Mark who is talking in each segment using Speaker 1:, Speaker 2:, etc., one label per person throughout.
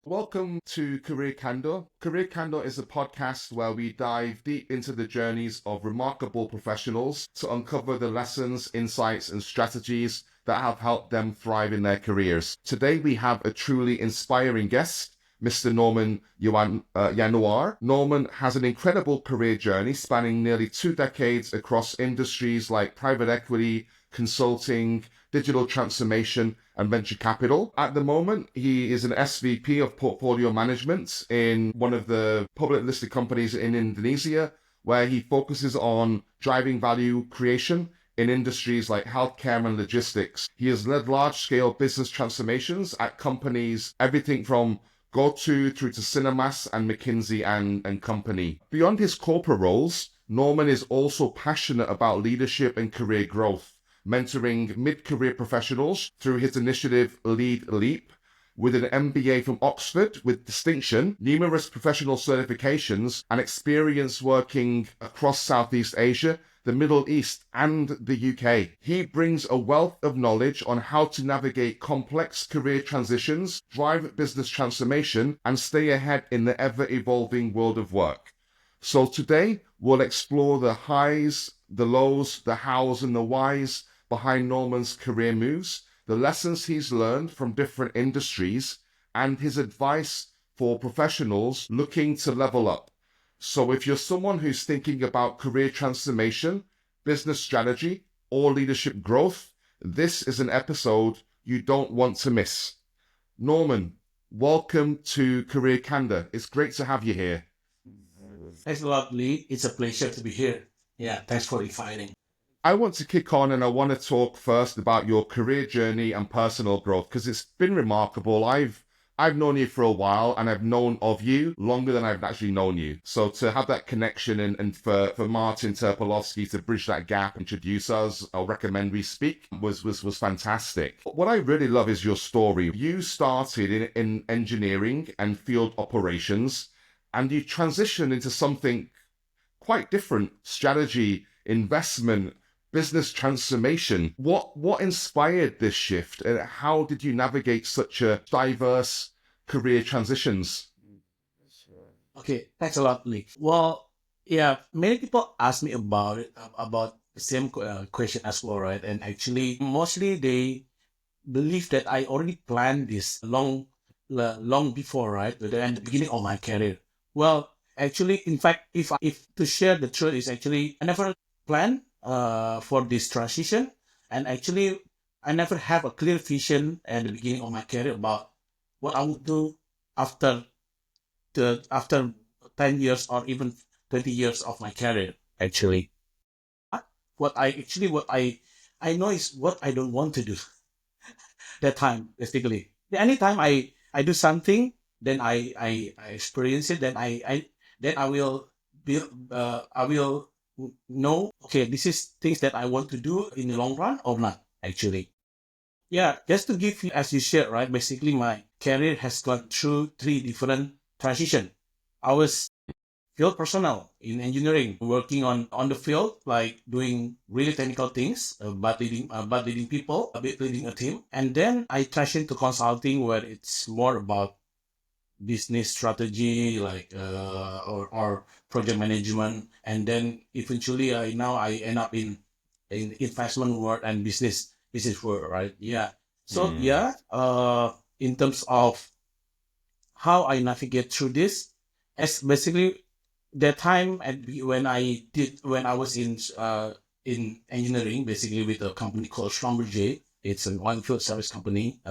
Speaker 1: Welcome to Career Candour. Career Candour is a podcast where we dive deep into the journeys of remarkable professionals to uncover the lessons, insights, and strategies that have helped them thrive in their careers. Today, we have a truly inspiring guest, Mr. Norman Yanuar. Norman has an incredible career journey spanning nearly 2 decades across industries like private equity, consulting, digital transformation, and venture capital. At the moment, he is an SVP of portfolio management in one of the public listed companies in Indonesia, where he focuses on driving value creation in industries like healthcare and logistics. He has led large-scale business transformations at companies, everything from GoTo through to Cinemas and McKinsey and Company. Beyond his corporate roles, Norman is also passionate about leadership and career growth, mentoring mid-career professionals through his initiative Lead Leap. With an MBA from Oxford with distinction, numerous professional certifications, and experience working across Southeast Asia, the Middle East, and the UK. He brings a wealth of knowledge on how to navigate complex career transitions, drive business transformation, and stay ahead in the ever-evolving world of work. So today, we'll explore the highs, the lows, the hows, and the whys behind Norman's career moves, the lessons he's learned from different industries, and his advice for professionals looking to level up. So if you're someone who's thinking about career transformation, business strategy, or leadership growth, this is an episode you don't want to miss. Norman, welcome to Career Candour. It's great to have you here.
Speaker 2: Thanks a lot, Lee. It's a pleasure to be here. Yeah, thanks for inviting.
Speaker 1: I want to kick on and I want to talk first about your career journey and personal growth because it's been remarkable. I've known you for a while and I've known of you longer than I've actually known you. So to have that connection and for Martin Terpolowski to bridge that gap, introduce us, I'll recommend we speak was fantastic. What I really love is your story. You started in engineering and field operations and you transitioned into something quite different: strategy, investment, business transformation. What inspired this shift and how did you navigate such a diverse career transitions?
Speaker 2: Okay, thanks a lot, Lee. Well, yeah, many people ask me about it, about the same question as well, right? And actually, mostly they believe that I already planned this long before, right? At the beginning of my career. Well, actually, in fact, if to share the truth is actually I never planned for this transition, and actually I never have a clear vision at the beginning of my career about what I would do after after 10 years or even 20 years of my career. Actually, what I know is what I don't want to do that time, basically. Anytime I do something, then I experience it, then I will be I will know, okay, this is things that I want to do in the long run or not, actually. Yeah, just to give you, as you shared, right? Basically, my career has gone through three different transition. I was field personnel in engineering, working on the field, like doing really technical things, but leading people, a bit leading a team. And then I transitioned to consulting, where it's more about business strategy, like or project management. And then eventually, I end up in investment world and business world, right? Yeah. So
Speaker 1: Mm.
Speaker 2: yeah, in terms of how I navigate through this, as basically the time when I was in engineering, basically with a company called Schlumberger. It's an oil field service company,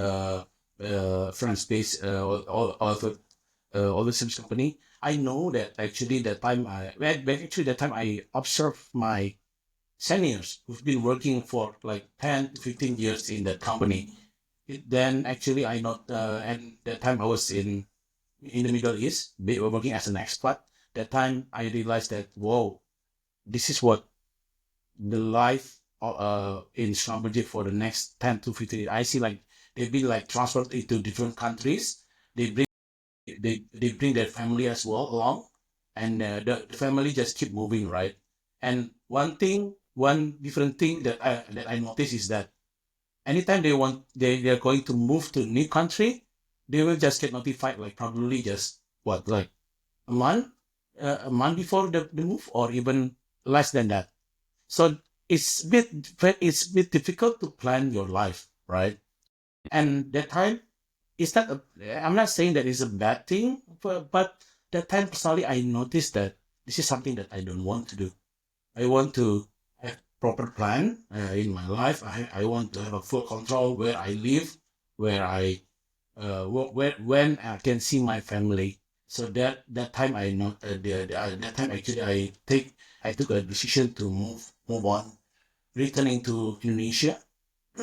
Speaker 2: France-based, oil service company. I know that actually that time I observed my seniors who've been working for like 10 to 15 years in that company. Then actually I not and that time I was in the Middle East, working as an expat. That time I realized that, whoa, this is what the life in Schlumberger for the next 10 to 15 years. I see like they've been like transferred into different countries. They bring they bring their family as well along, and the family just keep moving, right? And one different thing that I notice is that anytime they're going to move to a new country, they will just get notified like probably just what, like a month, a month before the move, or even less than that. So it's a bit difficult to plan your life, right? And that time, it's not. I'm not saying that it's a bad thing, but that time personally, I noticed that this is something that I don't want to do. I want to have proper plan in my life. I want to have a full control where I live, where I where when I can see my family. So that time I know that time actually I took a decision to move on, returning to Indonesia,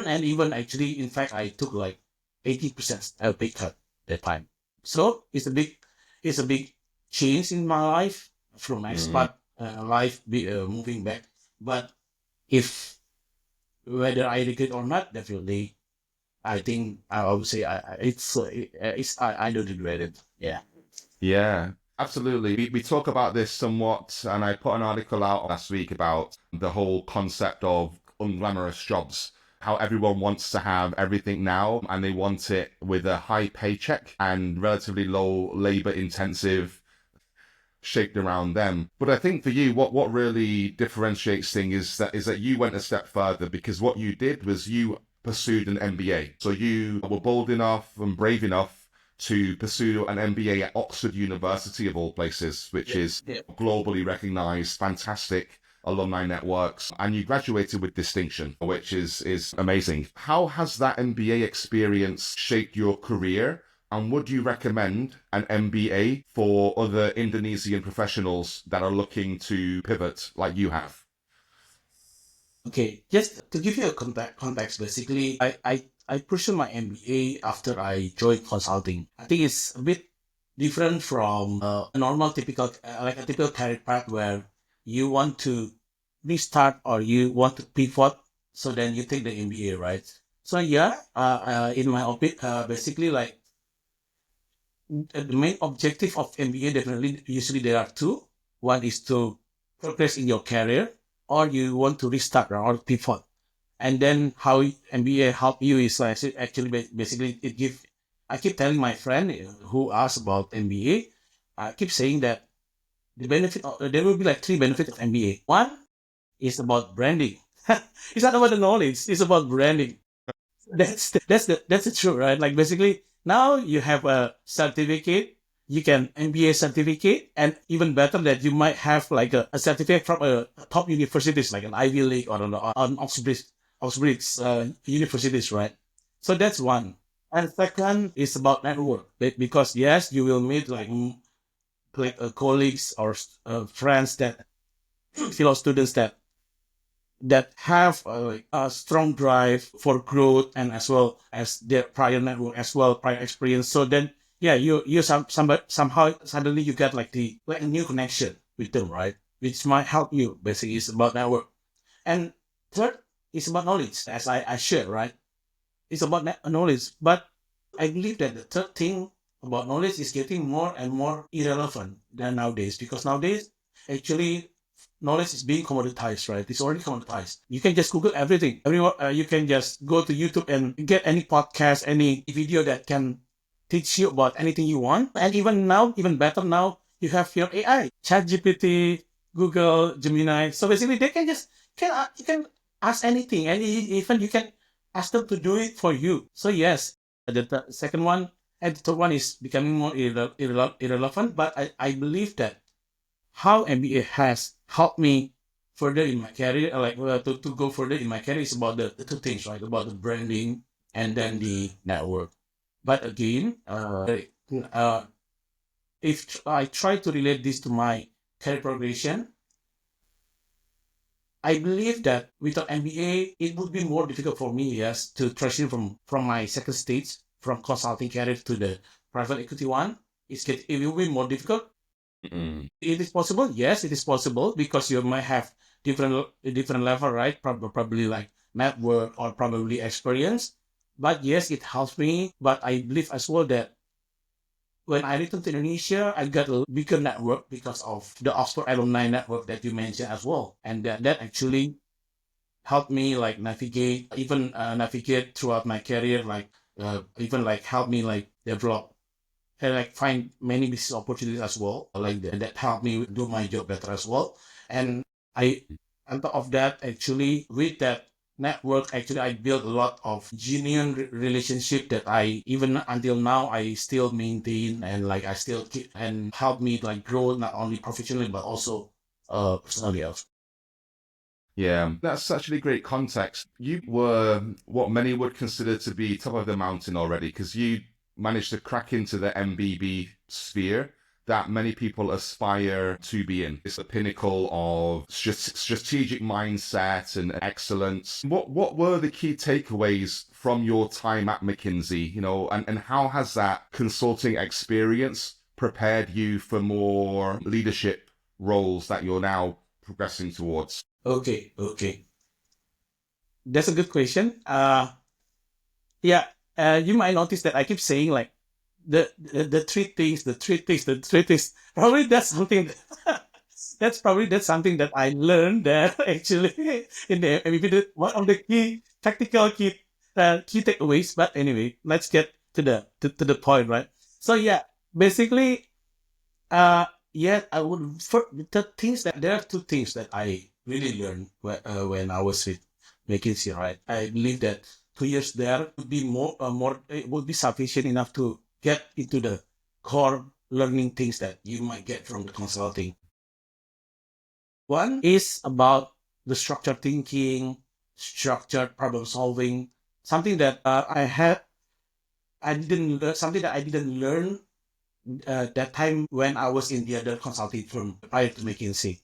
Speaker 2: and even actually in fact I took like 80% pay cut that time. So it's a big change in my life from
Speaker 1: Mm.
Speaker 2: expat life moving back. But if whether I regret or not, definitely I think I would say I don't regret it. Yeah.
Speaker 1: Yeah, absolutely. We talk about this somewhat, and I put an article out last week about the whole concept of unglamorous jobs. How everyone wants to have everything now, and they want it with a high paycheck and relatively low labor intensive shaped around them. But I think for you, what really differentiates things is that you went a step further, because what you did was you pursued an MBA. So you were bold enough and brave enough to pursue an MBA at Oxford University of all places, which
Speaker 2: Yeah.
Speaker 1: is
Speaker 2: Yeah.
Speaker 1: globally recognized, fantastic alumni networks, and you graduated with distinction, which is amazing. How has that MBA experience shaped your career? And would you recommend an MBA for other Indonesian professionals that are looking to pivot like you have?
Speaker 2: Okay, just to give you a context, basically, I pursued my MBA after I joined consulting. I think it's a bit different from a normal typical, like a typical career path where you want to restart or you want to pivot, so then you take the MBA, right? So yeah, in my opinion, basically like the main objective of MBA definitely usually there are two. One is to progress in your career, or you want to restart or pivot. And then how MBA help you is like actually basically it give. I keep telling my friend who asked about MBA, I keep saying that the benefit there will be like three benefits of MBA. One is about branding. It's not about the knowledge. It's about branding. That's the truth, right? Like basically now you have a certificate, you can MBA certificate, and even better that you might have like a certificate from a top universities like an Ivy League or an Oxbridge universities, right? So that's one. And second is about network because yes, you will meet like colleagues or friends that fellow students that have a strong drive for growth and as well as their prior network as well prior experience. So then yeah, you somehow suddenly you get like a new connection with them, right? Which might help you. Basically it's about network. And third is about knowledge, as I shared, right? It's about knowledge. But I believe that the third thing about knowledge is getting more and more irrelevant than nowadays, because nowadays actually knowledge is being commoditized, right? It's already commoditized. You can just Google everything. Everyone, you can just go to YouTube and get any podcast, any video that can teach you about anything you want. And even now, even better now, you have your AI, ChatGPT, Google, Gemini. So basically, they can just you can ask anything, and even you can ask them to do it for you. So yes, the second one and the third one is becoming more irrelevant. But I believe that how MBA has helped me further in my career, to go further in my career, is about the two things, right? About the branding and then the network. But again, uh, if I try to relate this to my career progression, I believe that without MBA, it would be more difficult for me, yes, to transition from my second stage, from consulting career to the private equity one. It will be more difficult.
Speaker 1: Mm.
Speaker 2: It is possible, yes, it is possible because you might have different level, right? Probably like network or probably experience. But yes, it helps me. But I believe as well that when I returned to Indonesia, I got a bigger network because of the Oxford alumni network that you mentioned as well, and that actually helped me like navigate throughout my career, like even like help me like develop and like find many business opportunities as well, like that help me do my job better as well. And I, on top of that, actually with that network, actually I built a lot of genuine relationship that I even until now I still maintain, and like I still keep and help me like grow not only professionally but also personally also.
Speaker 1: Yeah, that's actually great context. You were what many would consider to be top of the mountain already because you managed to crack into the MBB sphere that many people aspire to be in. It's the pinnacle of strategic mindset and excellence. What were the key takeaways from your time at McKinsey, and how has that consulting experience prepared you for more leadership roles that you're now progressing towards?
Speaker 2: Okay. That's a good question. Yeah, you might notice that I keep saying like the three things, the three things, the three things. Probably that's something that's something that I learned there actually in the maybe one of the key tactical key takeaways. But anyway, let's get to the point, right? So yeah, basically, yeah, I would for the things that there are two things that I really learned when I was with McKinsey, right? I believe that 2 years there would be more it would be sufficient enough to get into the core learning things that you might get from the consulting. One is about the structured thinking, structured problem solving, something that something that I didn't learn that time when I was in the other consulting firm prior to McKinsey.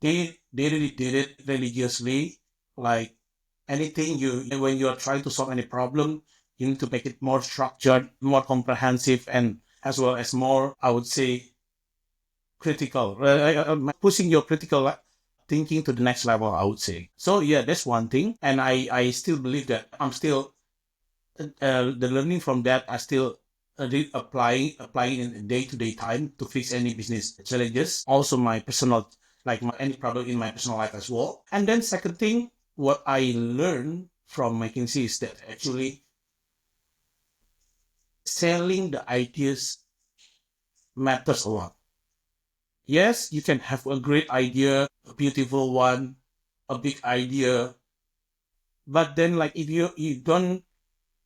Speaker 2: They really did it religiously. Like anything when you are trying to solve any problem, you need to make it more structured, more comprehensive, and as well as more, I would say, critical. Pushing your critical thinking to the next level, I would say. So yeah, that's one thing. And I still believe that I'm still the learning from that are still applying in day-to-day time to fix any business challenges. Also my personal, like any problem in my personal life as well. And then second thing, what I learned from McKinsey is that actually selling the ideas matters a lot. Yes, you can have a great idea, a beautiful one, a big idea, but then like if you don't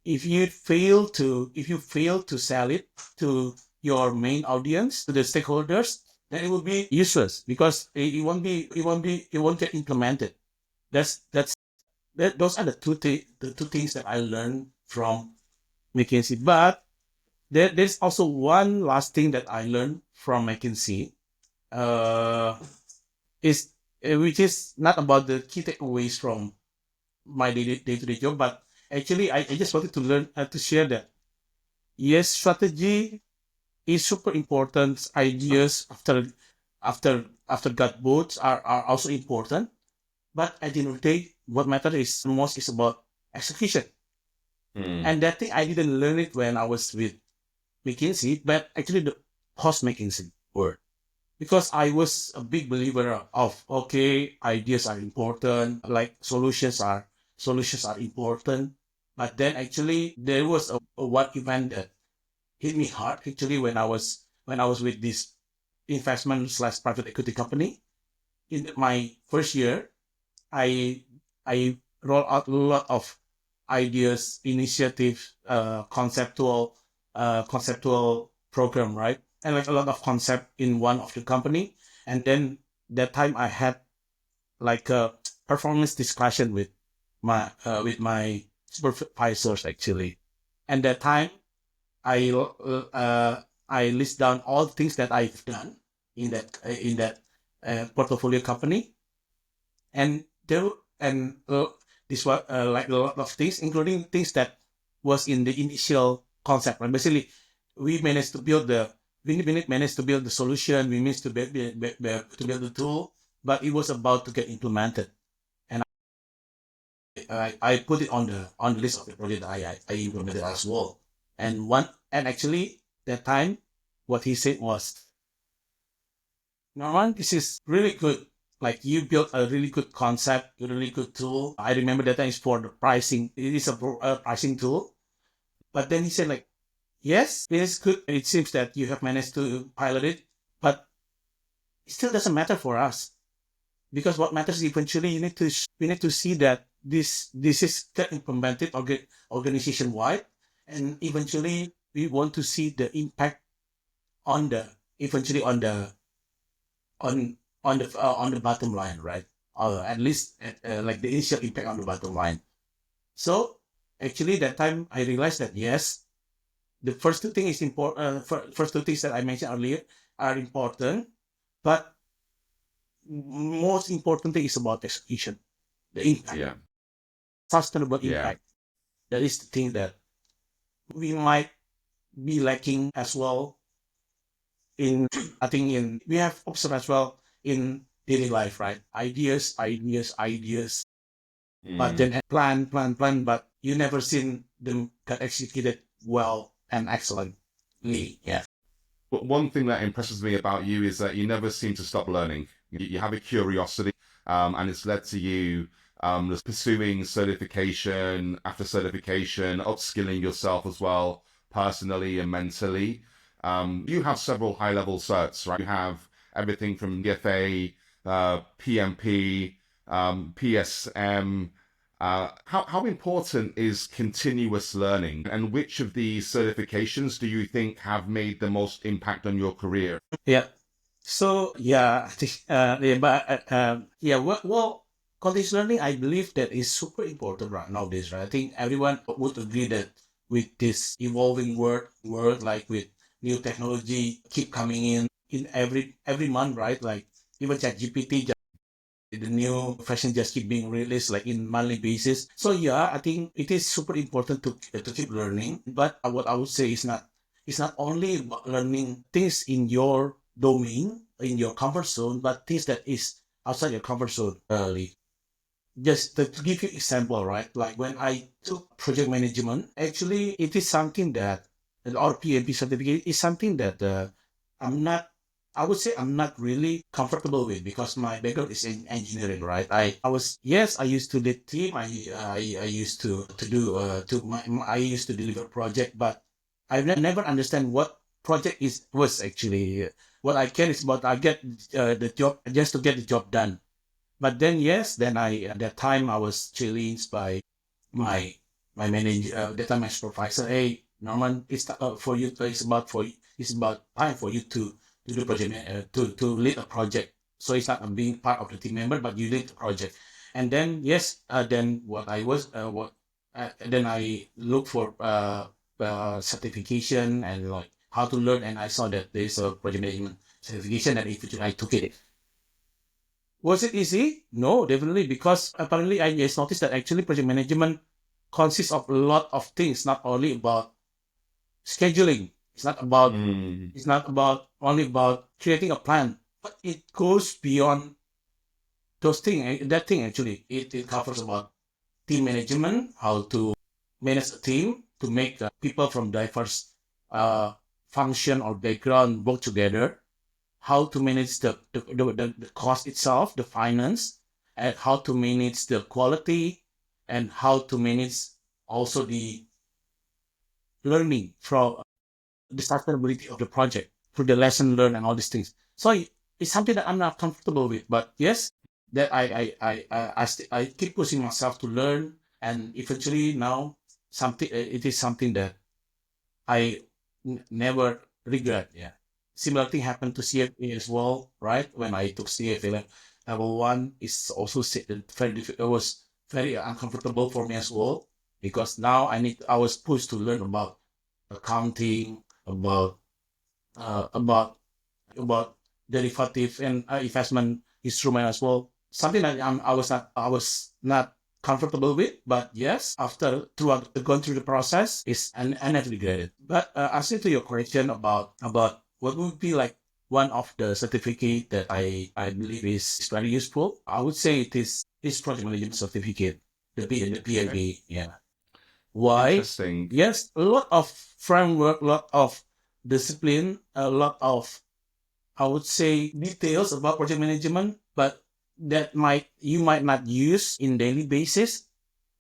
Speaker 2: if you fail to sell it to your main audience, to the stakeholders, then it will be useless because it won't get implemented. Those are the two things that I learned from McKinsey. But there's also one last thing that I learned from McKinsey, uh, is which is not about the key takeaways from my day-to-day job, but actually I just wanted to learn to share that yes, strategy is super important. Ideas after gut votes are also important. But at the end of the day, what matters is most is about execution.
Speaker 1: Hmm.
Speaker 2: And that thing I didn't learn it when I was with McKinsey, but actually the post McKinsey world. Because I was a big believer of okay, ideas are important, like solutions are important. But then actually there was a one event that hit me hard actually when I was with this investment slash private equity company. In my first year, I I roll out a lot of ideas, initiatives, conceptual program, right? And like a lot of concept in one of the company. And then that time I had like a performance discussion with my supervisors actually. And that time I I list down all things that I've done in that portfolio company, and there and this was like a lot of things, including things that was in the initial concept. Right? Basically, we managed to build the managed to build the solution. We managed to to build the tool, but it was about to get implemented, and I put it on the list of the project that I implemented as well. And actually that time, what he said was, Norman, this is really good. Like you built a really good concept, a really good tool. I remember that time is for the pricing. It is a pricing tool. But then he said like, yes, it is good. It seems that you have managed to pilot it, but it still doesn't matter for us. Because what matters is eventually we need to see that this is get implemented organization wide, and eventually we want to see the impact on the eventually on the bottom line, right? Or at least like the initial impact on the bottom line. So actually, that time I realized that yes, the first two things is important. First two things that I mentioned earlier are important, but most important thing is about execution, the impact,
Speaker 1: Yeah.
Speaker 2: sustainable
Speaker 1: Yeah.
Speaker 2: impact. That is the thing that we might be lacking as well in, I think we have observed as well in daily life, right? Ideas, but
Speaker 1: Mm.
Speaker 2: then plan, but you never seen them get executed well and excellently. Yeah.
Speaker 1: But one thing that impresses me about you is that you never seem to stop learning. You have a curiosity, and it's led to you just pursuing certification after certification, upskilling yourself as well, personally and mentally. You have several high-level certs, right? You have everything from DFA, PMP, PSM. How important is continuous learning, and which of these certifications do you think have made the most impact on your career?
Speaker 2: Yeah. So yeah, I think, yeah, but yeah, well, continuous learning, I believe that is super important right nowadays, right? I think everyone would agree that with this evolving world, like with new technology keep coming in every month, right? Like even ChatGPT, the new version just keep being released like in monthly basis. So yeah, I think it is super important to keep learning. But what I would say is not, it's not only about learning things in your domain, in your comfort zone, but things that is outside your comfort zone early. Just to give you example, right? Like when I took project management, actually it is something that or PMP certificate is something that I'm not. I would say I'm not really comfortable with because my background is in engineering, right? I was, yes, I used to lead team. I used to do I used to deliver project, but I never understand what project was actually. What I care is about I get the job just to get the job done. But then yes, then at that time I was challenged by my my manager, that time my supervisor. Hey, Norman, it's for you. It's about time for you to do project to lead a project. So it's not being part of the team member, but you lead the project. And then yes, then what I was what then I look for certification and like how to learn, and I saw that there's a project management certification, and eventually I took it. Was it easy? No, definitely, because apparently I just noticed that actually project management consists of a lot of things, not only about scheduling.
Speaker 1: Mm.
Speaker 2: It's not about only about creating a plan, but it goes beyond those things. That thing actually, it covers about team management, how to manage a team, to make people from diverse uh, function or background work together, how to manage the cost itself, the finance, and how to manage the quality, and how to manage also the learning from the sustainability of the project through the lesson learned and all these things. So it's something that I'm not comfortable with, but yes, that I keep pushing myself to learn, and eventually now something it is something that I never regret. Yeah. Similar thing happened to CFA as well, right? When I took CFA level one, it's also very difficult. It was very uncomfortable for me as well because now I was pushed to learn about accounting, about about derivative and investment instrument as well. Something that I was not comfortable with, but yes, after throughout going through the process, is and I never regret it. But answering to your question about what would be like one of the certificate that I believe is very useful, I would say it is project management certificate, the
Speaker 1: Okay.
Speaker 2: PMP. Yeah. Why?
Speaker 1: Interesting.
Speaker 2: Yes, a lot of framework, a lot of discipline, a lot of, I would say, details about project management, but that you might not use in daily basis,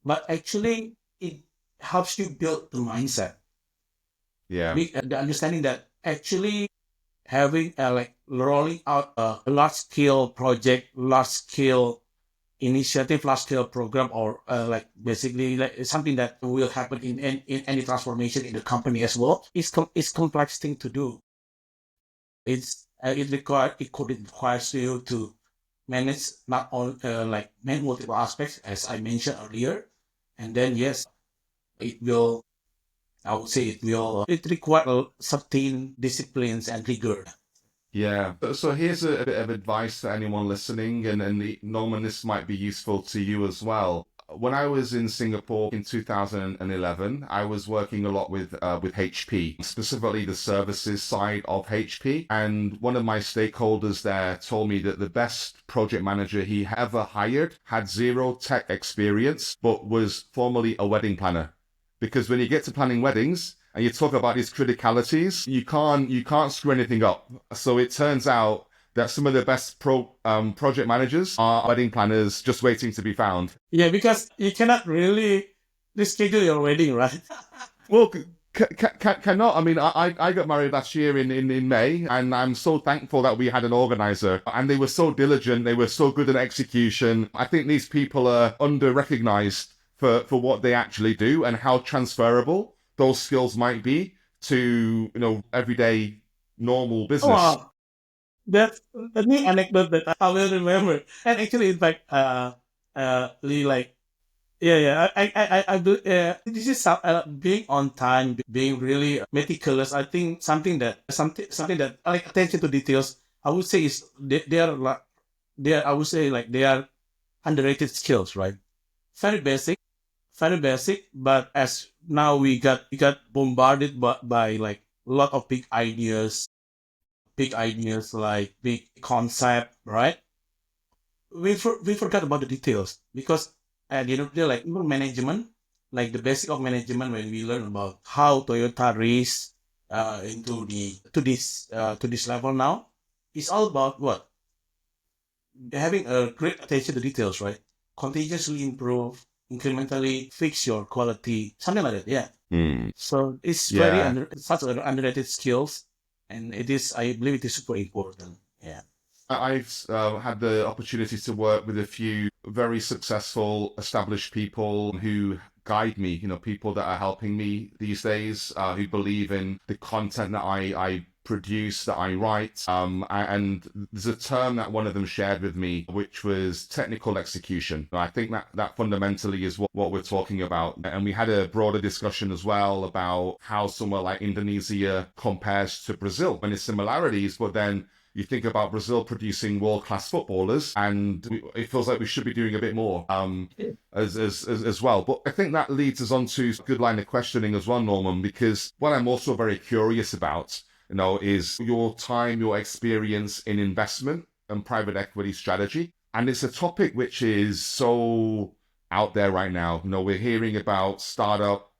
Speaker 2: but actually it helps you build the mindset.
Speaker 1: Yeah.
Speaker 2: The understanding that actually having like rolling out a large scale project, large scale initiative, large scale program, or like basically like something that will happen in any transformation in the company as well. It's complex thing to do. It could requires you to manage not all like multiple aspects as I mentioned earlier, and then yes, it will. I would say it requires certain disciplines and rigor.
Speaker 1: Yeah. So here's a bit of advice to anyone listening, and Norman, this might be useful to you as well. When I was in Singapore in 2011, I was working a lot with HP, specifically the services side of HP. And one of my stakeholders there told me that the best project manager he ever hired had zero tech experience, but was formerly a wedding planner. Because when you get to planning weddings and you talk about these criticalities, you can't screw anything up. So it turns out that some of the best project managers are wedding planners just waiting to be found.
Speaker 2: Yeah, because you cannot really reschedule your wedding, right?
Speaker 1: Well, cannot. I mean, I got married last year in May, and I'm so thankful that we had an organizer. And they were so diligent, they were so good at execution. I think these people are under-recognized for what they actually do and how transferable those skills might be to, everyday normal
Speaker 2: Oh,
Speaker 1: business.
Speaker 2: wow. That's the anecdote that I will remember. And actually, in fact, Lee, like, yeah, I do. This is being on time, being really meticulous. I think something that like attention to details. I would say is they are like they are. I would say like they are underrated skills, right? Very basic, very basic. But as now we got bombarded by like a lot of big ideas like big concept, right? We forgot about the details because at the end of the day, like even management, like the basic of management, when we learn about how Toyota reached into the to this level now, it's all about what having a great attention to details, right? Continuously improve, incrementally fix your quality, something like that. Yeah. So it's very
Speaker 1: Yeah.
Speaker 2: such an underrated skills, and it is I believe it is super important. Yeah.
Speaker 1: I've had the opportunity to work with a few very successful, established people who guide me, people that are helping me these days, who believe in the content that I produce, that I write. And there's a term that one of them shared with me, which was technical execution. I think that fundamentally is what we're talking about. And we had a broader discussion as well about how somewhere like Indonesia compares to Brazil and its similarities, but then you think about Brazil producing world-class footballers, and it feels like we should be doing a bit more as well. But I think that leads us on to a good line of questioning as well, Norman, because what I'm also very curious about, is your time, your experience in investment and private equity strategy. And it's a topic which is so out there right now. We're hearing about startup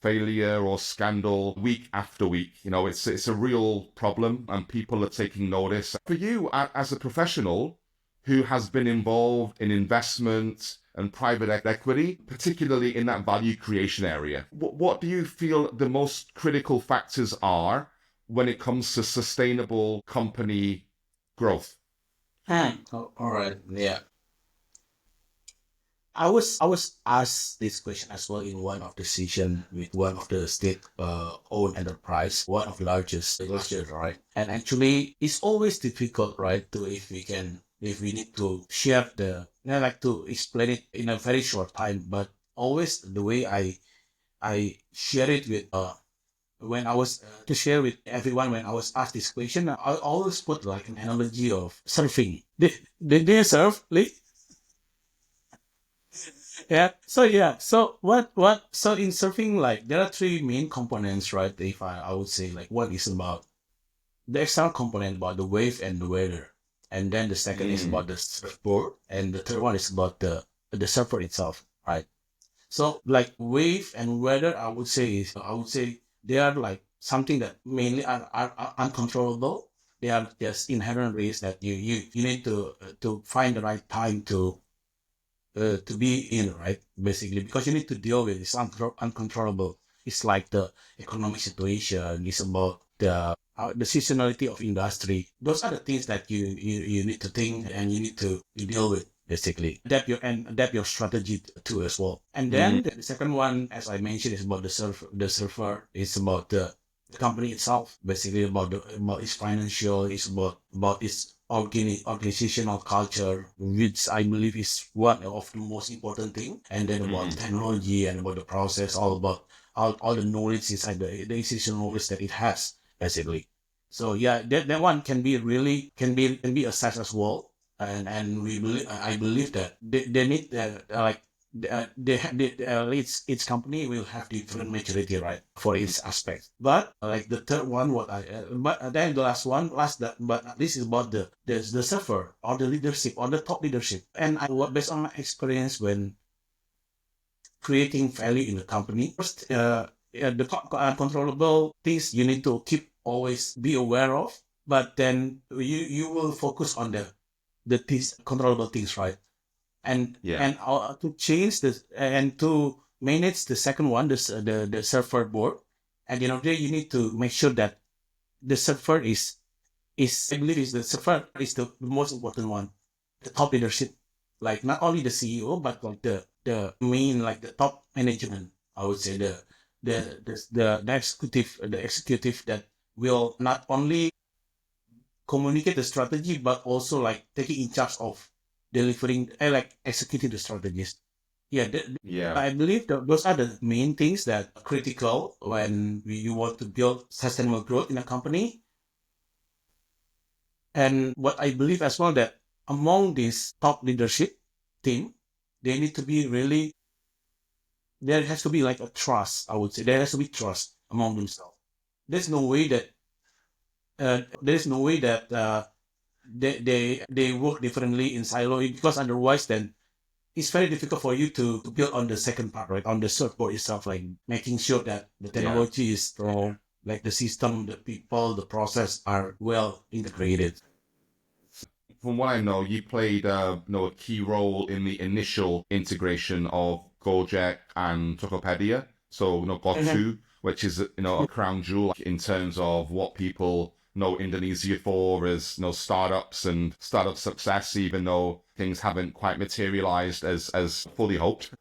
Speaker 1: failure or scandal week after week. It's a real problem and people are taking notice. For you as a professional who has been involved in investment and private equity, particularly in that value creation area, what do you feel the most critical factors are when it comes to sustainable company growth?
Speaker 2: Oh, all right. Yeah. I was asked this question as well in one of the session with one of the state owned enterprise, one of the largest, right? And actually, it's always difficult, right? To if we need to share like to explain it in a very short time, but always the way I share it with when I was to share with everyone when I was asked this question, I always put like an analogy of surfing. Did they surf, Lee? Yeah. So so in surfing, like there are three main components, right? If I would say like one is about the external component about the wave and the weather. And then the second is about the surfboard, and the third one is about the surfer itself, right? So like wave and weather, I would say they are like something that mainly are uncontrollable. They are just inherent risks that you need to find the right time to be in, right? Basically, because you need to deal with it's uncontrollable. It's like the economic situation. It's about the seasonality of industry. Those are the things that you need to think and you need to deal with. Basically, adapt your strategy to as well. And then the second one, as I mentioned, is about the surfer. It's about the company itself, basically about its financial, it's about its organizational culture, which I believe is one of the most important thing. And then about technology and about the process, all about all the knowledge inside the institutional knowledge that it has, basically. So yeah, that one can be really can be assessed as well. And I believe that they need like each company will have different maturity, right, for each aspect. But like the third one, but then the but this is about the server or the leadership or the top leadership. And what based on my experience when creating value in the company, first, the controllable things you need to keep always be aware of. But then you will focus on the things, controllable things, right? And to change this and to manage the second one, the server board, and there you need to make sure that the server is I believe is the server is the most important one, the top leadership, like not only the CEO but like the main, like the top management. I would say the executive that will not only communicate the strategy, but also like taking in charge of delivering, like executing the strategies. Yeah, I believe those are the main things that are critical when you want to build sustainable growth in a company. And what I believe as well that among this top leadership team, they need to be really, there has to be like a trust. I would say there has to be trust among themselves. There's no way that there's no way that they work differently in silo, because otherwise then it's very difficult for you to build on the second part, right? On the surfboard itself, like making sure that the technology is strong, like the system, the people, the process are well integrated.
Speaker 1: From what I know, you played a key role in the initial integration of Gojek and Tokopedia. So, Gotu, which is a crown jewel in terms of what people know Indonesia for as startups and startup success, even though things haven't quite materialized as fully hoped.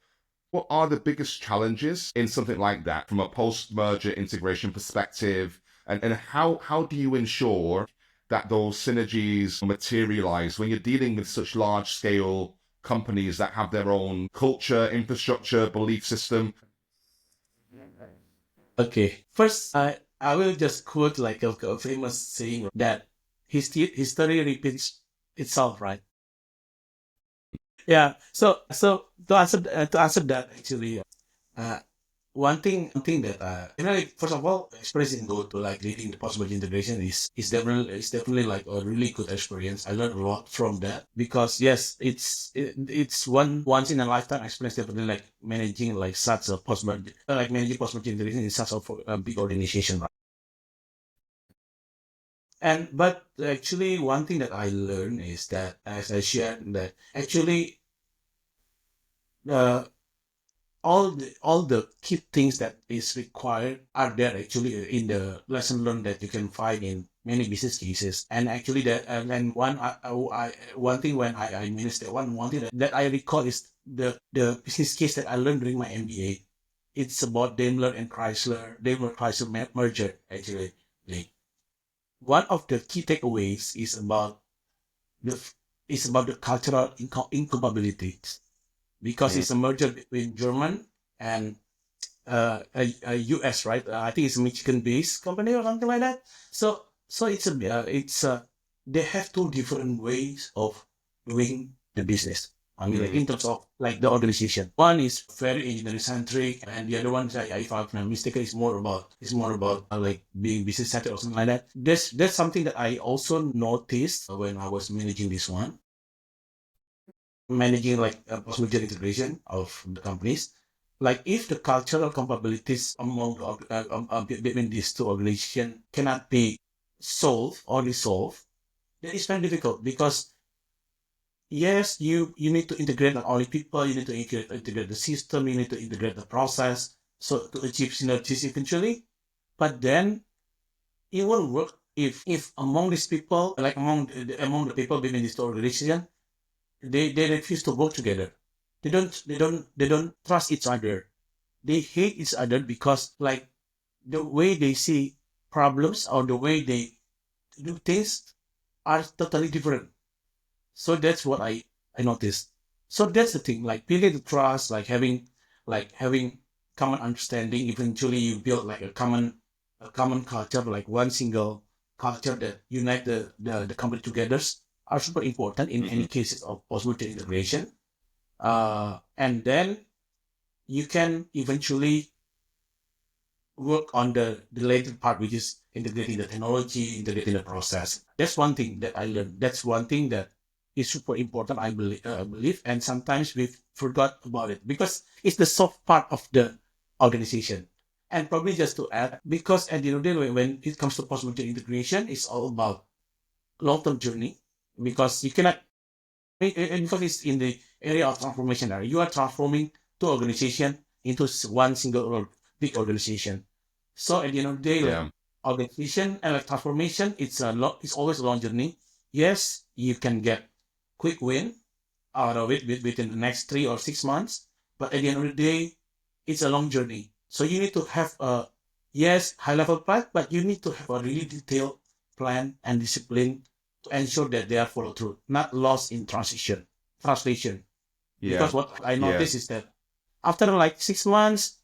Speaker 1: What are the biggest challenges in something like that from a post-merger integration perspective? And how do you ensure that those synergies materialize when you're dealing with such large-scale companies that have their own culture, infrastructure, belief system?
Speaker 2: Okay, first I will just quote like a famous saying that history repeats itself, right? Yeah. So to answer that, actually, uh, one thing that first of all, experience in go to like leading the possible integration is definitely like a really good experience. I learned a lot from that because yes, it's once in a lifetime experience, definitely, like managing like such a possible like managing possible integration in such a big organization, right? And but actually one thing that I learned is that, as I shared, that actually uh, all the key things that is required are there actually in the lesson learned that you can find in many business cases. And actually that and then one thing when I managed that one thing that I recall is the business case that I learned during my MBA. It's about Daimler Chrysler merger, actually. Like, one of the key takeaways the is about the cultural incompatibilities, because it's a merger between German and a US, right? I think it's a Michigan-based company or something like that. So they have two different ways of doing the business. I mean, like in terms of like the organization, one is very engineering centric, and the other one, if I'm not mistaken, is more about like being business centric or something like that. That's something that I also noticed when I was managing this one, managing like a post-merger integration of the companies. Like if the cultural compatibilities among between these two organizations cannot be solved or resolved, then it's very difficult because yes, you need to integrate not only people, you need to integrate the system, you need to integrate the process. so to achieve synergies eventually. But then it won't work if among these people, like among the people within this organization, they refuse to work together. They don't trust each other. They hate each other because like the way they see problems or the way they do things are totally different. So that's what I noticed. So that's the thing, like building the trust, like having common understanding. Eventually, you build like a common culture, like one single culture that unite the company together are super important in any
Speaker 1: Mhm.
Speaker 2: cases of possibility integration. And then you can eventually work on the later part, which is integrating the technology, integrating the process. That's one thing that I learned. That's one thing that is super important, I believe. And sometimes we forgot about it because it's the soft part of the organization. And probably just to add, because at the end of the day, when it comes to possibility integration, it's all about long-term journey because you cannot, because it's in the area of transformation area. You are transforming two organization into one single big organization. So at the end of the day, like
Speaker 1: Yeah.
Speaker 2: organization and like transformation, it's always a long journey. Yes, you can get quick win out of it within the next 3 or 6 months, but at the end of the day, it's a long journey. So you need to have a, yes, high level plan, but you need to have a really detailed plan and discipline to ensure that they are followed through, not lost in translation. Because
Speaker 1: Yeah.
Speaker 2: what I
Speaker 1: Yeah.
Speaker 2: noticed is that after like 6 months,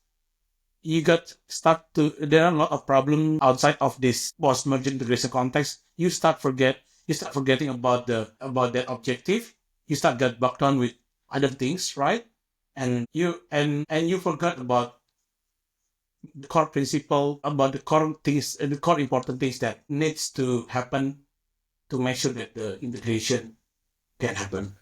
Speaker 2: you got start to there are a lot of problems outside of this post merger integration context. You start forgetting about that objective. You start get bogged down with other things, right? And you forgot about the core principle, about the core things, the core important things that needs to happen to make sure that the integration can happen.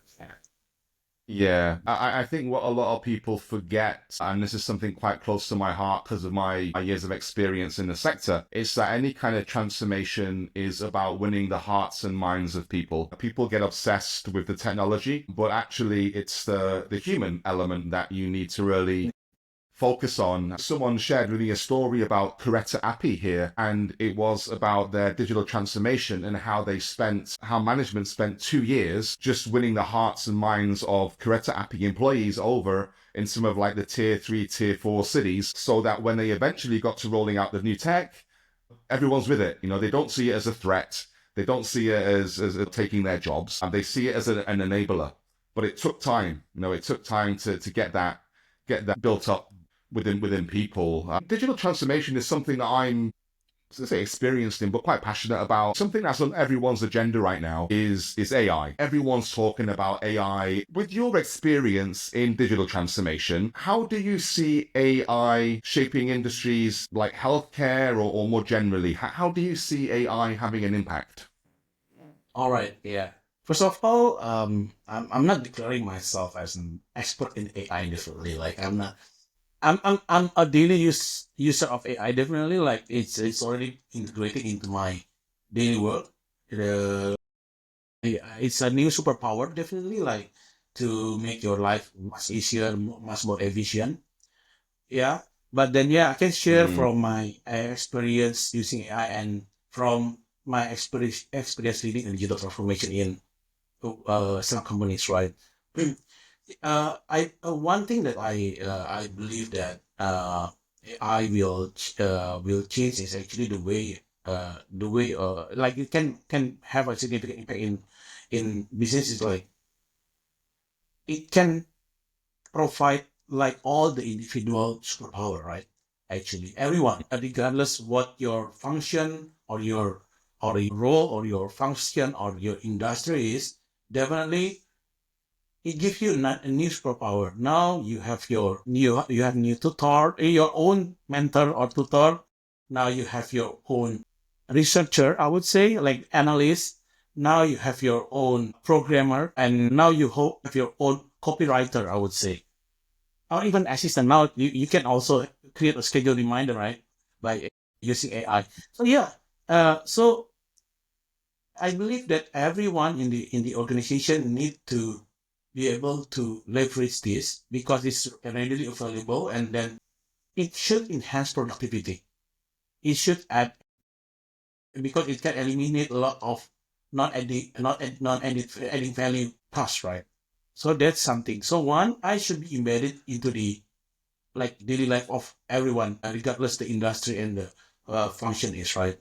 Speaker 1: Yeah, I think what a lot of people forget, and this is something quite close to my heart because of my years of experience in the sector, is that any kind of transformation is about winning the hearts and minds of people. People get obsessed with the technology, but actually it's the human element that you need to really focus on. Someone shared with me a story about Coretta Appy here, and it was about their digital transformation and how management spent 2 years just winning the hearts and minds of Coretta Appy employees over in some of like the tier 3, tier 4 cities, so that when they eventually got to rolling out the new tech, everyone's with it. They don't see it as a threat. They don't see it as taking their jobs, and they see it as an enabler. But it took time. It took time to get that built up within people. Digital transformation is something that I'm, let's say, experienced in, but quite passionate about. Something that's on everyone's agenda right now is AI. Everyone's talking about AI. With your experience in digital transformation, how do you see AI shaping industries like healthcare or more generally? How do you see AI having an impact?
Speaker 2: All right, yeah. First of all, I'm not declaring myself as an expert in AI definitely. Like I'm not. I'm a daily user of AI definitely. Like it's already integrated into my daily work. The it's a new superpower definitely. Like to make your life much easier, much more efficient. Yeah, but then yeah, I can share
Speaker 1: Mm,
Speaker 2: from my experience using AI and from my experience leading in digital transformation in some companies, right? I one thing that I believe that I will change is actually the way like it can have a significant impact in businesses. Like it can provide like all the individual superpower, right? Actually, everyone, regardless what your function or your role or your function or your industry is, definitely it gives you a new superpower. Now you have new tutor, your own mentor or tutor. Now you have your own researcher, I would say, like analyst. Now you have your own programmer, and now you have your own copywriter, I would say, or even assistant. Now you can also create a schedule reminder, right, by using AI. So yeah, so I believe that everyone in the organization need to be able to leverage this because it's readily available, and then it should enhance productivity. It should add, because it can eliminate a lot of adding value tasks, right? So that's something. So one, I should be embedded into the like daily life of everyone, regardless the industry and the function is, right?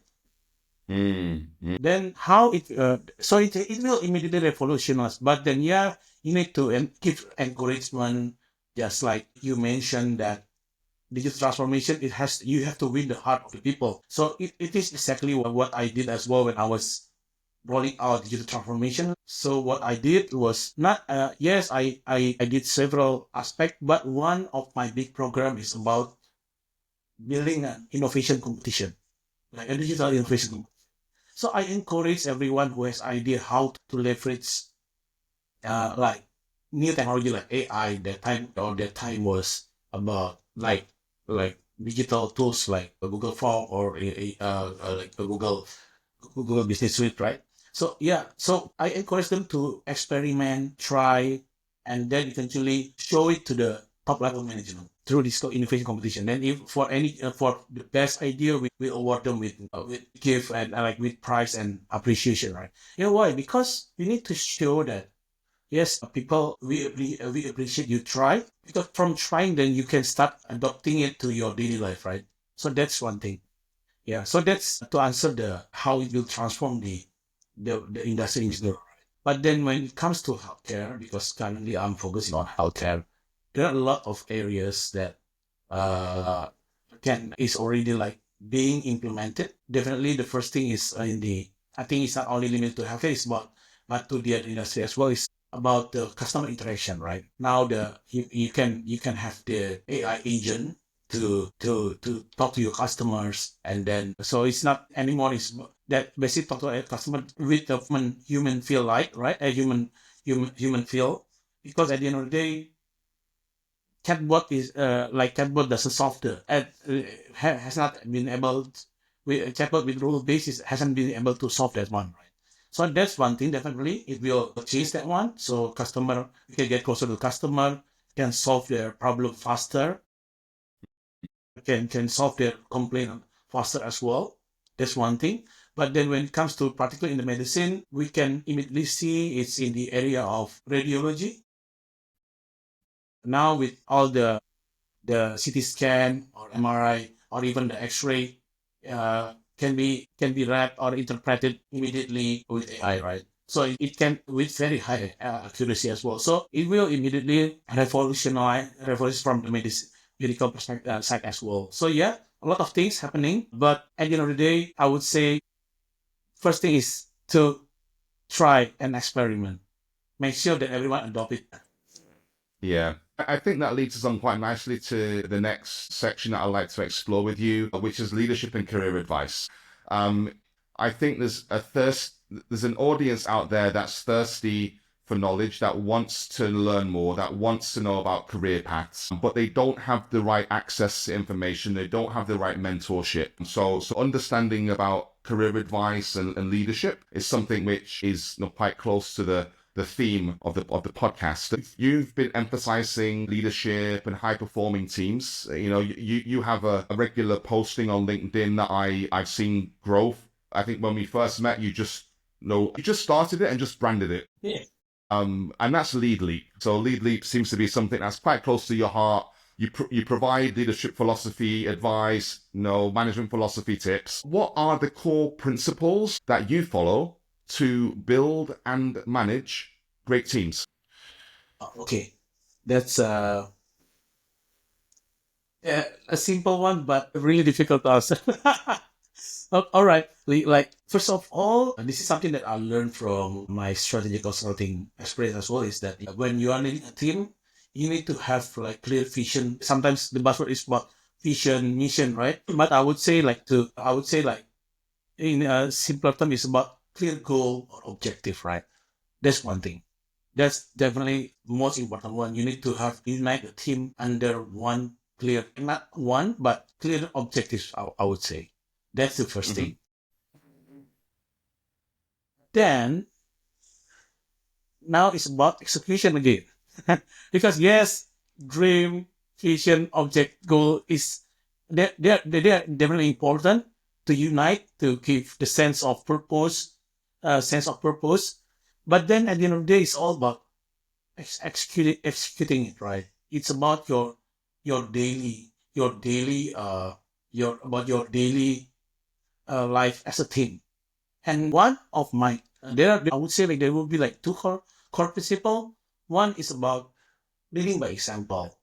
Speaker 2: Then how it so it will immediately revolutionize. But then yeah, you need to give encouragement, just like you mentioned that digital transformation, it has, you have to win the heart of the people. So it is exactly what I did as well when I was rolling out digital transformation. So what I did was not yes, I did several aspects, but one of my big program is about building an innovation competition, like a digital innovation. So I encourage everyone who has idea how to leverage like new technology like AI. That time was about like digital tools like a Google Form or like a Google Business Suite, right? So yeah, so I encourage them to experiment, try, and then eventually show it to the top level management through this innovation competition. Then if for any for the best idea, we award them with gift and like with prize and appreciation, right? You know why? Because we need to show that yes, people, we appreciate you try, because from trying then you can start adopting it to your daily life, right? So that's one thing. Yeah, so that's to answer the how it will transform the industry in general. But then when it comes to healthcare, because currently I'm focusing on healthcare, there are a lot of areas that uh can is already like being implemented. Definitely, the first thing is in the, I think it's not only limited to healthcare, it's about but to the other industry as well. Is about the customer interaction, right? Now you can have the AI agent to talk to your customers, and then so it's not anymore is that basically talk to a customer with the human feel, like right, a human feel, because at the end of the day chatbot is like chatbot doesn't solve the has not been able with chatbot with rule basis hasn't been able to solve that one, right? So that's one thing. Definitely it will change that one, so customer, you can get closer to the customer, can solve their problem faster, can solve their complaint faster as well. That's one thing. But then when it comes to particularly in the medicine, we can immediately see it's in the area of radiology. Now with all the CT scan or MRI or even the X-ray can be read or interpreted immediately with AI, right? So it can with very high accuracy as well. So it will immediately revolutionize from the medical perspective side as well. So yeah, a lot of things happening, but at the end of the day, I would say first thing is to try and experiment. Make sure that everyone adopt it.
Speaker 1: Yeah. I think that leads us on quite nicely to the next section that I'd like to explore with you, which is leadership and career advice. Um, I think there's an audience out there that's thirsty for knowledge, that wants to learn more, that wants to know about career paths, but they don't have the right access to information. They don't have the right mentorship. So understanding about career advice and leadership is something which is, quite close to the theme of the podcast. You've been emphasizing leadership and high performing teams. You have a regular posting on LinkedIn that I've seen growth. I think when we first met, you just started it and just branded it.
Speaker 2: Yeah.
Speaker 1: And that's Lead Leap. So Lead Leap seems to be something that's quite close to your heart. You provide leadership philosophy advice, management philosophy tips. What are the core principles that you follow to build and manage great teams?
Speaker 2: Okay, that's a simple one, but really difficult to answer. All right. Like, first of all, this is something that I learned from my strategy consulting experience as well, is that when you are leading a team, you need to have like clear vision. Sometimes the buzzword is about vision, mission, right? But I would say like in a simpler term, it's about clear goal or objective, right? That's one thing. That's definitely most important one. You need to have unite the team under one clear, not one, but clear objectives. I would say that's the first
Speaker 1: Mm-hmm.
Speaker 2: thing. Then now it's about execution again, because yes, dream, vision, object, goal is they're definitely important to unite, to give the sense of purpose. But then at the end of the day, it's all about executing it, right? It's about your daily your daily life as a team. And one of my I would say like there will be like two core principle. One is about leading by example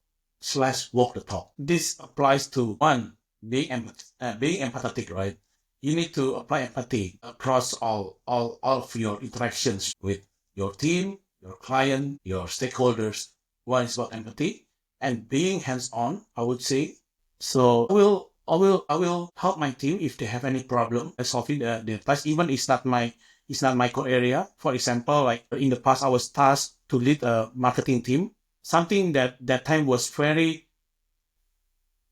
Speaker 2: / walk the talk. This applies to one being empathetic, right? You need to apply empathy across all of your interactions with your team, your client, your stakeholders. One is about empathy and being hands-on, I would say. So I will help my team if they have any problem solving the task. Even it's not my core area. For example, like in the past, I was tasked to lead a marketing team. Something that time was very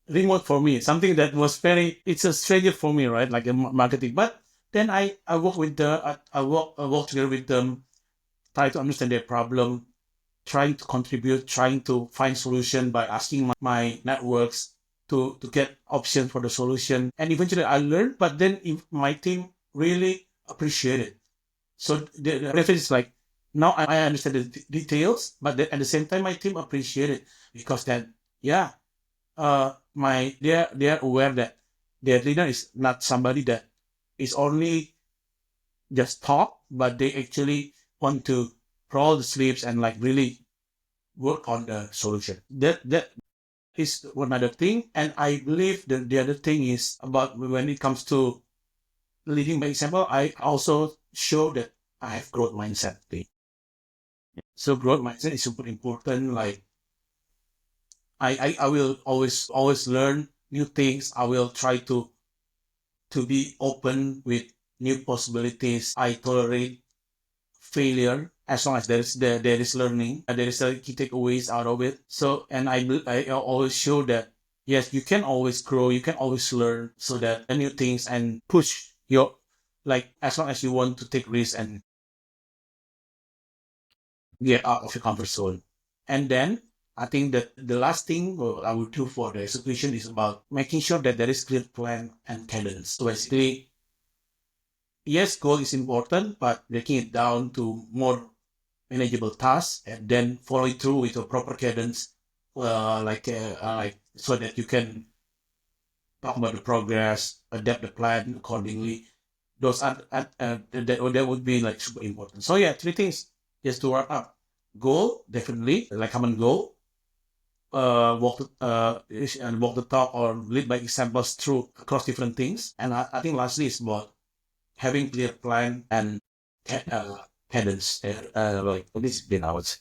Speaker 2: remote for me. Something that was it's a stranger for me, right? Like a marketing. But then I work with I work together with them, try to understand their problem, trying to contribute, trying to find solution by asking my networks to get options for the solution. And eventually I learned, but then if my team really appreciate it. So the benefit is like, now I understand the details, but then at the same time, my team appreciate it because then, yeah, they're aware that their leader is not somebody that is only just talk, but they actually want to roll the sleeves and like really work on the solution. That is one other thing. And I believe the other thing is about when it comes to leading by example, I also show that I have growth mindset thing. So growth mindset is super important. Like I will always learn new things. I will try to be open with new possibilities. I tolerate failure as long as there is learning, there is a key takeaways out of it. So and I always show that yes, you can always grow, you can always learn, so that new things and push your, like, as long as you want to take risks and get out of your comfort zone. And then I think that the last thing I would do for the execution is about making sure that there is clear plan and cadence. So basically, yes, goal is important, but breaking it down to more manageable tasks and then follow it through with a proper cadence, like so that you can talk about the progress, adapt the plan accordingly. Those are that would be like super important. So yeah, three things just to wrap up. Goal, definitely like common goal. Walk the talk or lead by examples through across different things. And I think lastly is about having clear plan and cadence. Like discipline, I would say.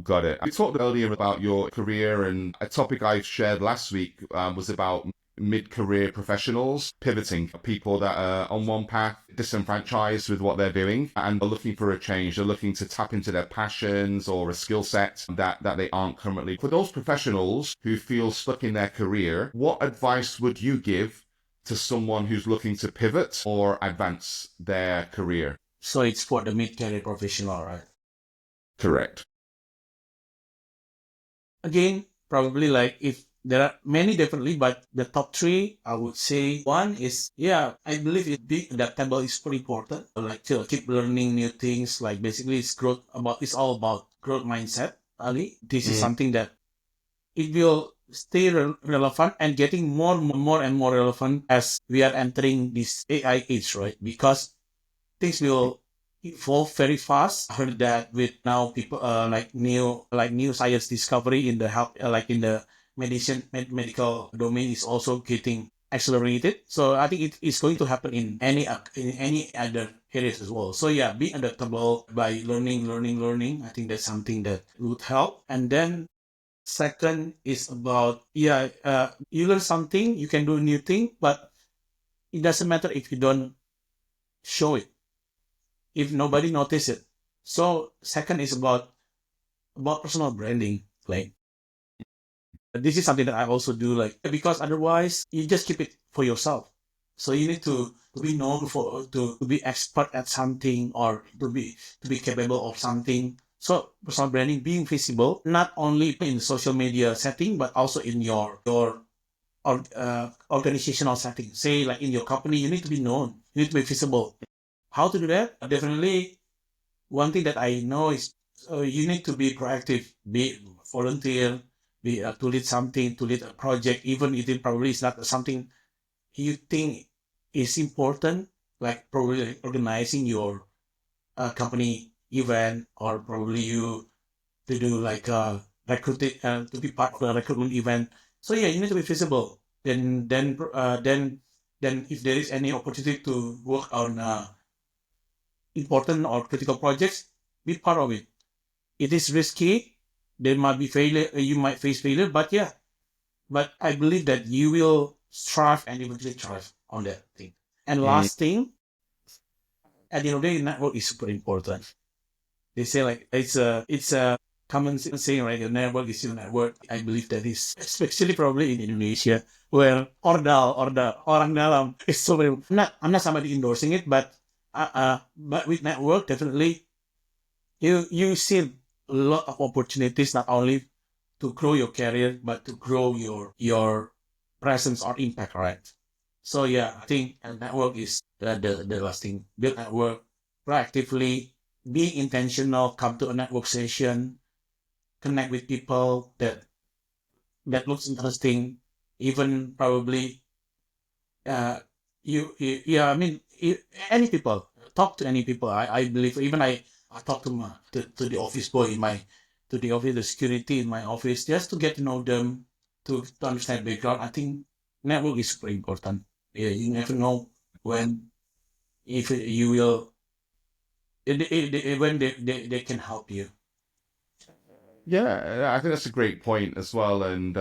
Speaker 1: Got it. We talked earlier about your career, and a topic I shared last week was about mid-career professionals pivoting, people that are on one path, disenfranchised with what they're doing, and are looking for a change. They're looking to tap into their passions or a skill set that they aren't currently. For those professionals who feel stuck in their career, what advice would you give to someone who's looking to pivot or advance their career?
Speaker 2: So it's for the mid-career professional, right?
Speaker 1: Correct.
Speaker 2: Again, probably like if there are many definitely, but the top three, I would say one is, yeah, I believe being adaptable is pretty important. Like to keep learning new things. Like basically it's all about growth mindset. Ali, this is something that it will stay relevant and getting more and more relevant as we are entering this AI age, right? Because things will evolve very fast. I heard that with now people like new science discovery in the health, like in the medical domain is also getting accelerated. So I think it is going to happen in any other areas as well. So yeah, be adaptable by learning. I think that's something that would help. And then second is about, yeah, you learn something, you can do a new thing, but it doesn't matter if you don't show it, if nobody notice it. So second is about personal branding. Like this is something that I also do, like, because otherwise you just keep it for yourself. So you need to be known for to be expert at something or to be capable of something. So personal branding, being visible, not only in social media setting, but also in your organizational setting. Say like in your company, you need to be known, you need to be visible. How to do that? Definitely, one thing that I know is you need to be proactive, be volunteer, be to lead something, to lead a project, even if it probably is not something you think is important, like probably organizing your company event, or probably you to do like recruiting to be part of a recruitment event. So yeah, you need to be visible. Then if there is any opportunity to work on important or critical projects, be part of it. It is risky. There might be failure. You might face failure, but yeah. But I believe that you will strive and eventually thrive on that thing. And
Speaker 1: Mm.
Speaker 2: last thing, at the end of the day, network is super important. They say like it's a common saying, right? Your network is your network. I believe that is especially probably in Indonesia, where orang dalam is so very. I'm not somebody endorsing it, but with network definitely you see a lot of opportunities, not only to grow your career but to grow your presence or impact, right? So yeah, I think a network is the last thing. Build network proactively, be intentional, come to a network session, connect with people that looks interesting, even probably yeah, I mean, any people, talk to any people. I believe even I talk to the office boy in my, to the office, the security in my office, just to get to know them, to understand background. I think network is super important. Yeah, you never know when, if you will, when they can help you.
Speaker 1: Yeah, I think that's a great point as well. And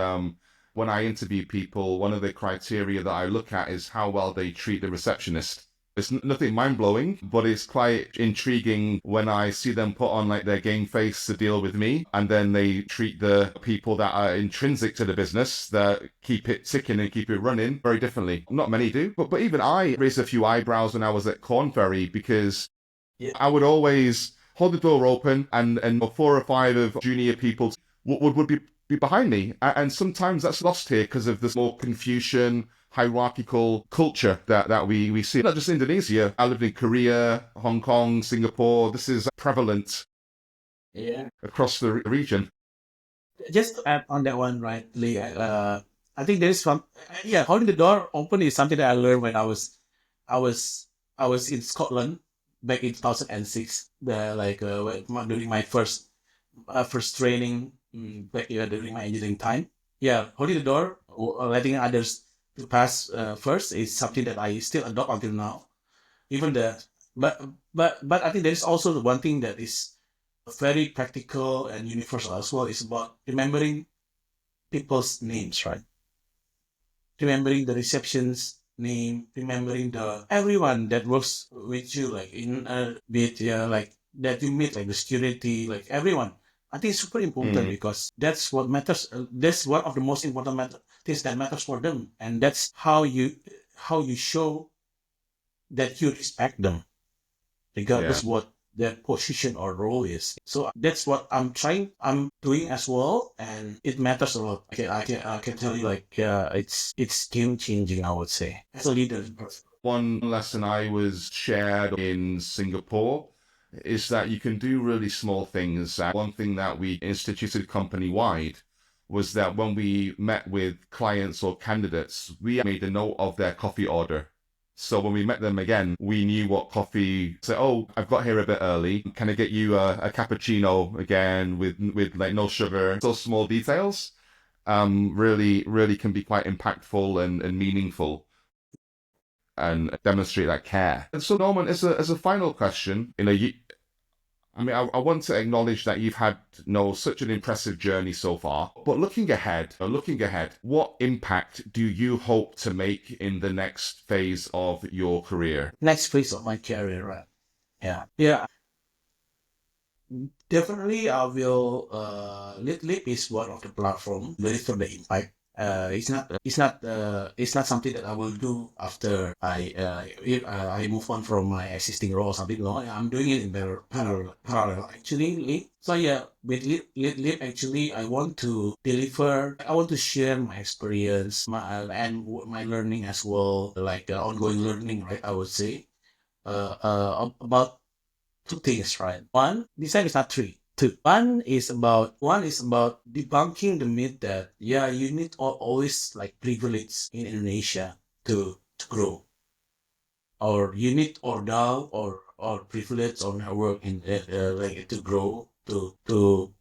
Speaker 1: when I interview people, one of the criteria that I look at is how well they treat the receptionist. It's nothing mind blowing, but it's quite intriguing when I see them put on like their game face to deal with me, and then they treat the people that are intrinsic to the business, that keep it ticking and keep it running, very differently. Not many do, but even I raised a few eyebrows when I was at Corn Ferry, because
Speaker 2: Yeah.
Speaker 1: I would always hold the door open, and four or five of junior people would be behind me. And sometimes that's lost here because of this more Confucian hierarchical culture that we see. Not just Indonesia. I lived in Korea, Hong Kong, Singapore. This is prevalent
Speaker 2: Yeah.
Speaker 1: across the region.
Speaker 2: Just to add on that one, right, Lee, I think there is some, yeah, holding the door open is something that I learned when I was, I was in Scotland back in 2006, during my first training, back during my engineering time. Yeah, holding the door, or letting others to pass first is something that I still adopt until now. Even the, but but I think there is also the one thing that is very practical and universal as well. It's about remembering people's names, right? Remembering the reception's name, remembering the everyone that works with you, like in a bit, yeah, like that you meet, like the security, like everyone. I think it's super important
Speaker 1: Mm,
Speaker 2: because that's what matters. That's one of the most important things that matters for them, and that's how you show that you respect them,
Speaker 1: yeah.
Speaker 2: regardless what their position or role is. So that's what I'm doing as well, and it matters a lot. I can tell you, like, it's game changing, I would say, as a leader.
Speaker 1: One lesson I was shared in Singapore is that you can do really small things. One thing that we instituted company wide was that when we met with clients or candidates, we made a note of their coffee order. So when we met them again, we knew what coffee. Say, oh, I've got here a bit early. Can I get you a cappuccino again with like no sugar? Those small details really can be quite impactful and meaningful, and demonstrate that care. And so, Norman, as a final question, I mean, I want to acknowledge that you've had, such an impressive journey so far. But looking ahead, what impact do you hope to make in the next phase of your career?
Speaker 2: Next phase of my career, right? Yeah. Definitely, I will. Lead is one of the platform. Very for the impact. It's not something that I will do after if I move on from my existing role or something. No, I'm doing it in parallel actually. So yeah, with Leap, actually, I want to deliver. I want to share my experience, my learning as well, like ongoing learning, right? I would say about two things, right? One, design is not three. Two. One is about debunking the myth that yeah, you need always like privilege in Indonesia to grow, or you need ordal or privilege or network in like to grow to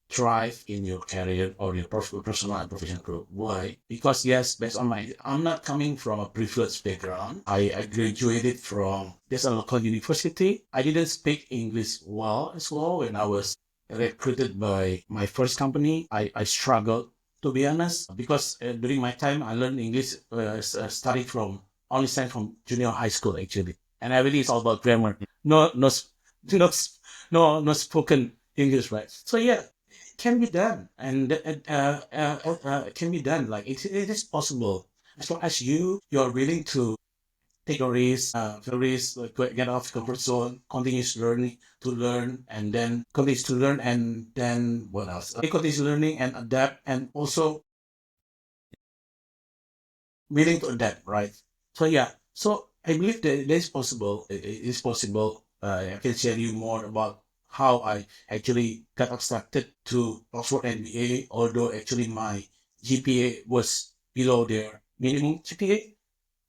Speaker 2: thrive in your career or your personal and professional growth. Why? Because yes, based on I'm not coming from a privileged background. I graduated from this local university. I didn't speak English well as well when I was recruited by my first company. I struggled, to be honest, because during my time I learned English starting from only starting from junior high school actually, and I really it's all about grammar. No, no spoken English, right? So yeah, can be done, and can be done. Like it is possible as long as you are willing to take a risk, like get off comfort zone, continues learning to learn, and then continues to learn, and then what else? Continues learning and adapt, and also willing to adapt, right? So yeah, so I believe that it is possible. It is possible. I can share you more about how I actually got accepted to Oxford MBA, although actually my GPA was below their minimum GPA.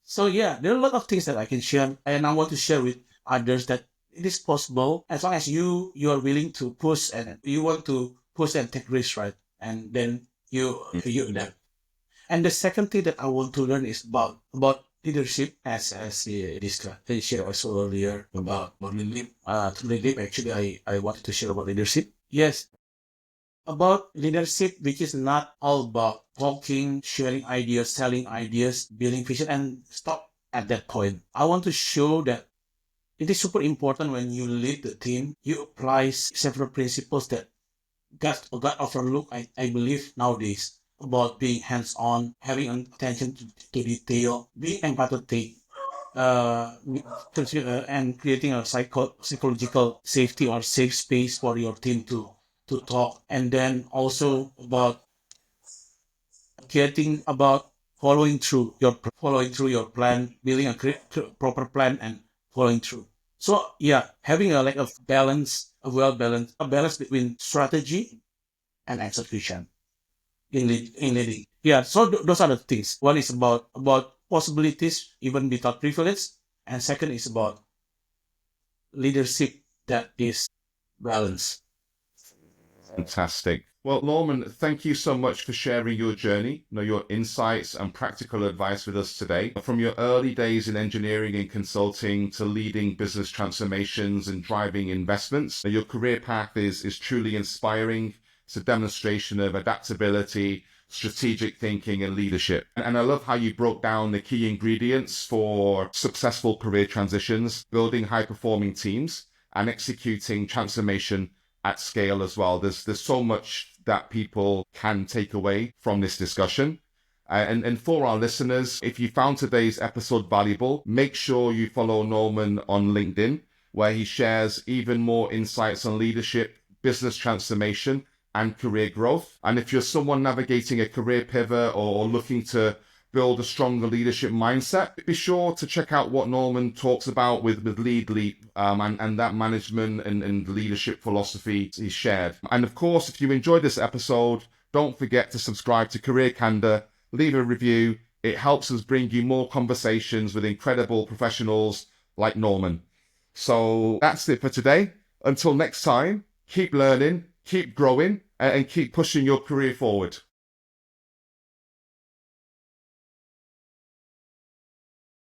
Speaker 2: So yeah, there are a lot of things that I can share, and I want to share with others that it is possible as long as you are willing to push and you want to push and take risks, right? And then you adapt. And the second thing that I want to learn is about leadership, as we discussed, I shared also earlier about leadership. To leadership, actually, I wanted to share about leadership. Yes, about leadership, which is not all about talking, sharing ideas, selling ideas, building vision, and stop at that point. I want to show that it is super important when you lead the team, you apply several principles that got overlooked, I believe, nowadays about being hands-on, having attention to detail, being empathetic, uh, and creating a psychological safety or safe space for your team to talk, and then also about getting about following through your plan, building a proper plan and following through. So yeah, having a like a balance, a balance between strategy and execution in leading. Yeah, so those are the things. One is about possibilities even without privilege, and second is about leadership that is balanced.
Speaker 1: Fantastic. Well, Norman, thank you so much for sharing your journey, your insights and practical advice with us today. From your early days in engineering and consulting to leading business transformations and driving investments, your career path is truly inspiring. It's a demonstration of adaptability, strategic thinking, and leadership. And I love how you broke down the key ingredients for successful career transitions, building high-performing teams, and executing transformation at scale as well. There's so much that people can take away from this discussion. And for our listeners, if you found today's episode valuable, make sure you follow Norman on LinkedIn, where he shares even more insights on leadership, business transformation, and career growth. And if you're someone navigating a career pivot or looking to build a stronger leadership mindset, be sure to check out what Norman talks about with Lead and that management and leadership philosophy he shared. And of course, if you enjoyed this episode, don't forget to subscribe to Career Candour, leave a review. It helps us bring you more conversations with incredible professionals like Norman. So that's it for today. Until next time, keep learning, keep growing, and keep pushing your career forward.